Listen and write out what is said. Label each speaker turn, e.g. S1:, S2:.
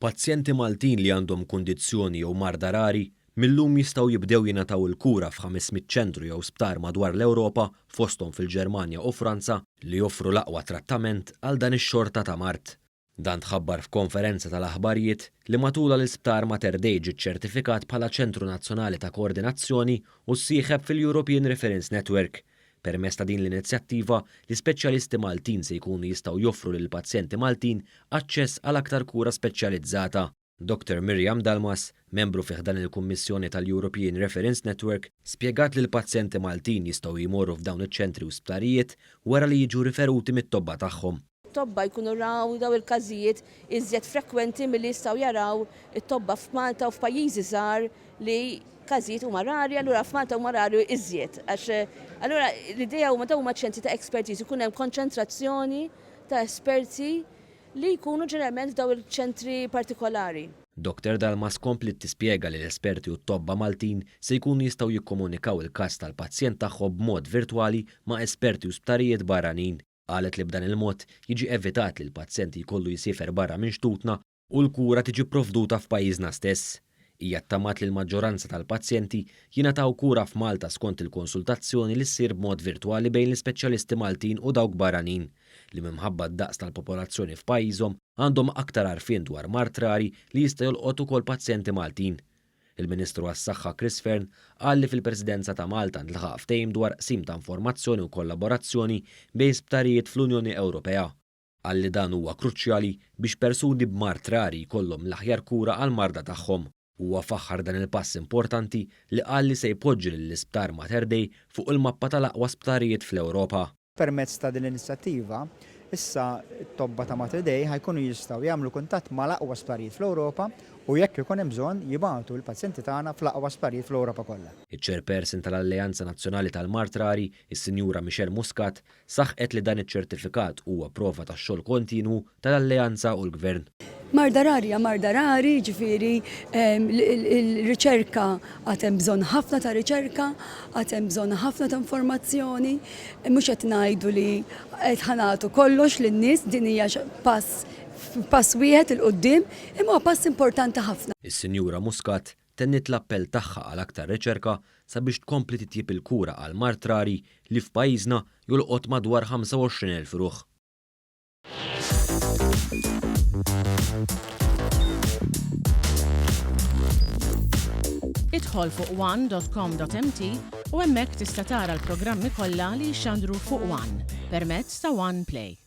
S1: Pazjenti Maltin li għandhom kundizzjoni jew marda rari millum jistgħu jibdew jingħataw il-kura f'500 ċentru jew sptar madwar l-Ewropa fosthom fil-Ġermanja u Franza li joffru l-aqwa trattament għal dan ix-xorta ta' Mart. Dan tħabbar f'konferenza tal-aħbarijiet li matula l-isptar Mater Dei ġie ċertifikat bħala Ċentru Nazzjonali ta' Koordinazzjoni u ssieħeb fil-European Reference Network. Permezz ta' din l-inizjattiva, l-ispeċjalisti Maltin se jkunu jistgħu joffru lil pazjenti Maltin aċċess għal aktar kura speċjalizzata. Dr. Miriam Dalmas, membru fih dan il-Kummissjoni tal-European Reference Network, spjegat li l-pazjenti Maltin jistgħu jmorru f'dawn iċ-ċentri u sptarijiet wara li jiġu riferuti mit-tobba tagħhom.
S2: Tobba jkunu raw daw il-każijiet iżjed frekwenti milli jistgħu jaraw it-tobba f'Malta u f'pajjiżi żgħar li każijiet huma rari, allura f'Malta huma rari iżjed. Allura l-idea huma dawn huma ċentri ta' expertise, ikun hemm konċentrazzjoni ta' esperti li jkunu ġeneralment f'daw il-ċentri partikolari.
S1: Dr. Dalmas komplet tispjega li l-esperti u t-tobba Maltin se jkunu jistgħu jikkomunikaw il-każ tal-pazjent tagħhom b'mod virtwali ma' esperti u sptarijiet barranin. Qalet li b'dan il-mod jiġi evitat li l-pazjenti jkollu jsifer barra minn xtutna u l-kura tiġi provduta f'pajjiżna stess. Hija ttamat li l-maġġoranza tal-pazjenti jingħataw kura f'Malta skont il-konsultazzjoni li ssir b'mod virtwali bejn l-ispeċjalisti Maltin u dawk barranin li minħabba d-daqs tal-popolazzjoni f'pajjiżhom għandhom aktar għarfien dwar mart rari li jista' jolqot ukoll pazjenti Maltin. Il-Ministru għas-Saħħa Chris Fearn qal li fil-Presidenza ta' Malta ntlaħaq ftehim dwar qsim ta' informazzjoni u kollaborazzjoni bejn sptarijiet fl-Unjoni Ewropea. Qal li dan huwa kruċjali biex persuni b'mart rari jkollhom l-aħjar kura għal marda tagħhom. Huwa faħħar dan il-pass importanti li qal li se jpoġġi lill-isptar Mater Dei fuq il-mappa tal-aqwa sptarijiet fl-Ewropa.
S3: Permezz ta' din l-inizjattiva, issa t-tobba ta' Mater Dei ħajkunu jistgħu jagħmlu kuntatt mal-aqwa sptarijiet fl-Ewropa u jekk ikun hemm bżonn jibgħatu l-pazjenti tagħna fl-aqwa sptarijiet fl-Ewropa kollha.
S1: Iċ-Chairperson tal-Alleanza Nazzjonali tal-Mart Rari, is-Sinjura Michelle Muscat, saħqet li dan iċ-ċertifikat huwa prova tax-xogħol kontinwu tal-Alleanza u l-Gvern.
S4: Marda rari, ġifieri il-riċerka għatem bżonn ħafna ta' riċerka, għatem bżonn ħafna ta' informazzjoni, mhux qed ngħidu li qed ħanatu kollox lin-nies, din hija pass wieħed il-qudiem, imma pass importanti ħafna.
S1: Is-Sinjura Muscat tennit l-appell tagħha għal aktar riċerka sabiex tkompli titjib il-kura għal mart rari li f'pajjiżna jolqot madwar 25,000 ruħ.
S5: Idħol fuq one.com.mt u hemmhekk tista' tara l-programmi kollha li jxandru fuq One permezz ta' One Play.